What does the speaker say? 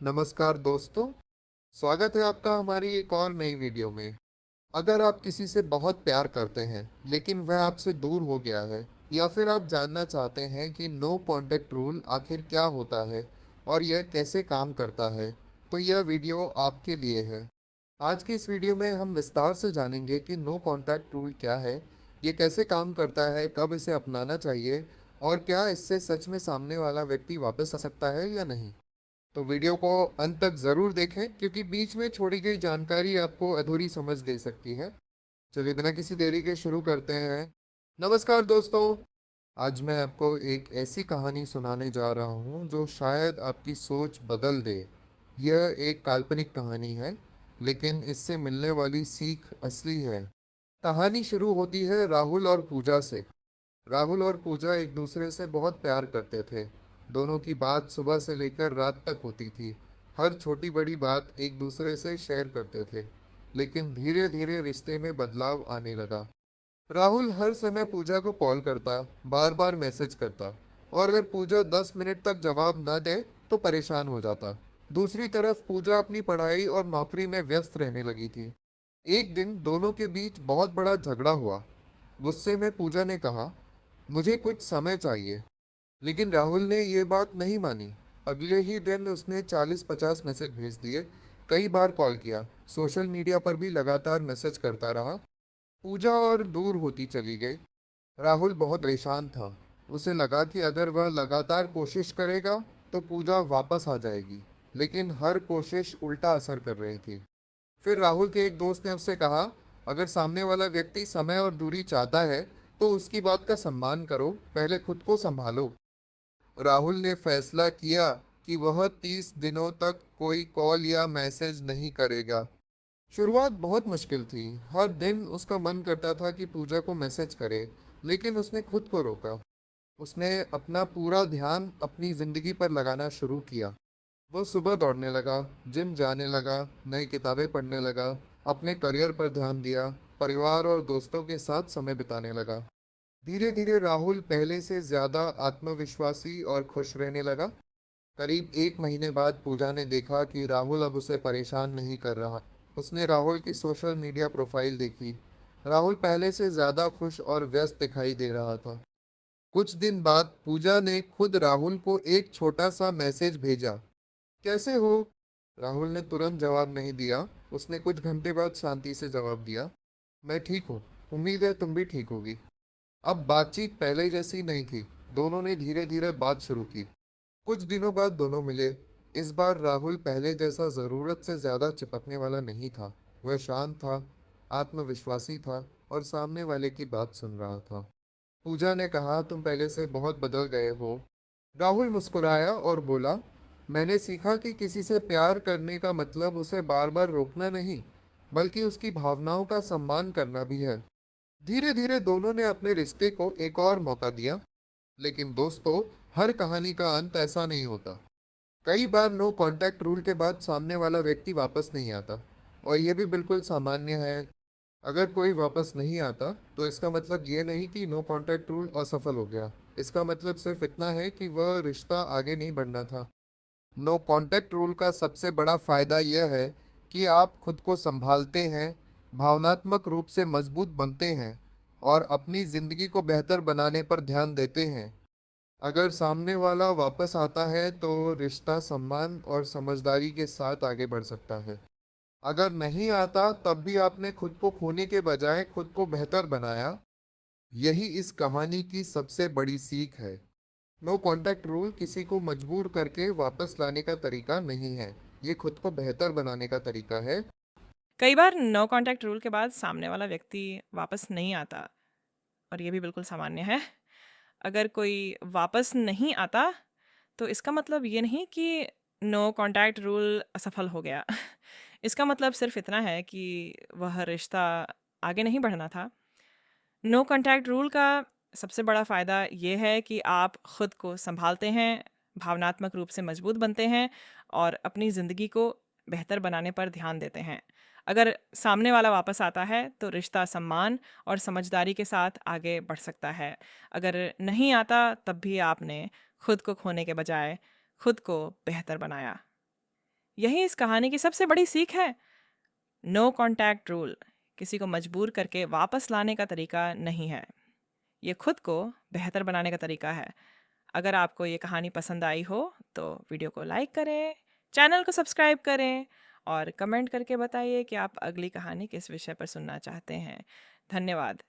नमस्कार दोस्तों, स्वागत है आपका हमारी एक और नई वीडियो में। अगर आप किसी से बहुत प्यार करते हैं, लेकिन वह आपसे दूर हो गया है, या फिर आप जानना चाहते हैं कि नो कांटेक्ट रूल आखिर क्या होता है और यह कैसे काम करता है, तो यह वीडियो आपके लिए है। आज की इस वीडियो में हम विस्तार से जानेंगे कि नो कांटेक्ट रूल क्या है, ये कैसे काम करता है, कब इसे अपनाना चाहिए और क्या इससे सच में सामने वाला व्यक्ति वापस आ सकता है या नहीं। तो वीडियो को अंत तक ज़रूर देखें क्योंकि बीच में छोड़ी गई जानकारी आपको अधूरी समझ दे सकती है। चलिए बिना किसी देरी के शुरू करते हैं। नमस्कार दोस्तों, आज मैं आपको एक ऐसी कहानी सुनाने जा रहा हूँ जो शायद आपकी सोच बदल दे। यह एक काल्पनिक कहानी है, लेकिन इससे मिलने वाली सीख असली है। कहानी शुरू होती है राहुल और पूजा से। राहुल और पूजा एक दूसरे से बहुत प्यार करते थे। दोनों की बात सुबह से लेकर रात तक होती थी। हर छोटी बड़ी बात एक दूसरे से शेयर करते थे। लेकिन धीरे धीरे रिश्ते में बदलाव आने लगा। राहुल हर समय पूजा को कॉल करता, बार बार मैसेज करता, और अगर पूजा 10 मिनट तक जवाब न दे तो परेशान हो जाता। दूसरी तरफ पूजा अपनी पढ़ाई और नौकरी में व्यस्त रहने लगी थी। एक दिन दोनों के बीच बहुत बड़ा झगड़ा हुआ। गुस्से में पूजा ने कहा, मुझे कुछ समय चाहिए। लेकिन राहुल ने ये बात नहीं मानी। अगले ही दिन उसने 40-50 मैसेज भेज दिए, कई बार कॉल किया, सोशल मीडिया पर भी लगातार मैसेज करता रहा। पूजा और दूर होती चली गई। राहुल बहुत परेशान था। उसे लगा कि अगर वह लगातार कोशिश करेगा तो पूजा वापस आ जाएगी, लेकिन हर कोशिश उल्टा असर कर रही थी। फिर राहुल के एक दोस्त ने उससे कहा, अगर सामने वाला व्यक्ति समय और दूरी चाहता है तो उसकी बात का सम्मान करो, पहले खुद को संभालो। राहुल ने फैसला किया कि वह 30 दिनों तक कोई कॉल या मैसेज नहीं करेगा। शुरुआत बहुत मुश्किल थी। हर दिन उसका मन करता था कि पूजा को मैसेज करे, लेकिन उसने खुद को रोका। उसने अपना पूरा ध्यान अपनी जिंदगी पर लगाना शुरू किया। वो सुबह दौड़ने लगा, जिम जाने लगा, नई किताबें पढ़ने लगा, अपने करियर पर ध्यान दिया, परिवार और दोस्तों के साथ समय बिताने लगा। धीरे धीरे राहुल पहले से ज्यादा आत्मविश्वासी और खुश रहने लगा। करीब 1 महीने बाद पूजा ने देखा कि राहुल अब उसे परेशान नहीं कर रहा। उसने राहुल की सोशल मीडिया प्रोफाइल देखी। राहुल पहले से ज्यादा खुश और व्यस्त दिखाई दे रहा था। कुछ दिन बाद पूजा ने खुद राहुल को एक छोटा सा मैसेज भेजा, कैसे हो। राहुल ने तुरंत जवाब नहीं दिया। उसने कुछ घंटे बाद शांति से जवाब दिया, मैं ठीक हूँ, उम्मीद है तुम भी ठीक होगी। अब बातचीत पहले जैसी नहीं थी। दोनों ने धीरे धीरे बात शुरू की। कुछ दिनों बाद दोनों मिले। इस बार राहुल पहले जैसा जरूरत से ज्यादा चिपकने वाला नहीं था। वह शांत था, आत्मविश्वासी था और सामने वाले की बात सुन रहा था। पूजा ने कहा, तुम पहले से बहुत बदल गए हो। राहुल मुस्कुराया और बोला, मैंने सीखा कि किसी से प्यार करने का मतलब उसे बार बार रोकना नहीं, बल्कि उसकी भावनाओं का सम्मान करना भी है। धीरे धीरे दोनों ने अपने रिश्ते को एक और मौका दिया। लेकिन दोस्तों, हर कहानी का अंत ऐसा नहीं होता। कई बार नो कांटेक्ट रूल के बाद सामने वाला व्यक्ति वापस नहीं आता, और यह भी बिल्कुल सामान्य है। अगर कोई वापस नहीं आता तो इसका मतलब ये नहीं कि नो कांटेक्ट रूल असफल हो गया। इसका मतलब सिर्फ इतना है कि वह रिश्ता आगे नहीं बढ़ना था। नो कांटेक्ट रूल का सबसे बड़ा फायदा यह है कि आप खुद को संभालते हैं, भावनात्मक रूप से मजबूत बनते हैं और अपनी जिंदगी को बेहतर बनाने पर ध्यान देते हैं। अगर सामने वाला वापस आता है तो रिश्ता सम्मान और समझदारी के साथ आगे बढ़ सकता है। अगर नहीं आता तब भी आपने खुद को खोने के बजाय खुद को बेहतर बनाया। यही इस कहानी की सबसे बड़ी सीख है। नो कांटेक्ट रूल किसी को मजबूर करके वापस लाने का तरीका नहीं है, ये खुद को बेहतर बनाने का तरीका है। कई बार नो कॉन्टैक्ट रूल के बाद सामने वाला व्यक्ति वापस नहीं आता और ये भी बिल्कुल सामान्य है। अगर कोई वापस नहीं आता तो इसका मतलब ये नहीं कि नो कॉन्टैक्ट रूल असफल हो गया। इसका मतलब सिर्फ इतना है कि वह रिश्ता आगे नहीं बढ़ना था। नो कॉन्टैक्ट रूल का सबसे बड़ा फ़ायदा ये है कि आप खुद को संभालते हैं, भावनात्मक रूप से मजबूत बनते हैं और अपनी ज़िंदगी को बेहतर बनाने पर ध्यान देते हैं। अगर सामने वाला वापस आता है तो रिश्ता सम्मान और समझदारी के साथ आगे बढ़ सकता है। अगर नहीं आता तब भी आपने खुद को खोने के बजाय खुद को बेहतर बनाया। यही इस कहानी की सबसे बड़ी सीख है। नो कॉन्टैक्ट रूल किसी को मजबूर करके वापस लाने का तरीका नहीं है। ये खुद को बेहतर बनाने का तरीका है। अगर आपको ये कहानी पसंद आई हो तो वीडियो को लाइक करें, चैनल को सब्सक्राइब करें और कमेंट करके बताइए कि आप अगली कहानी किस विषय पर सुनना चाहते हैं। धन्यवाद।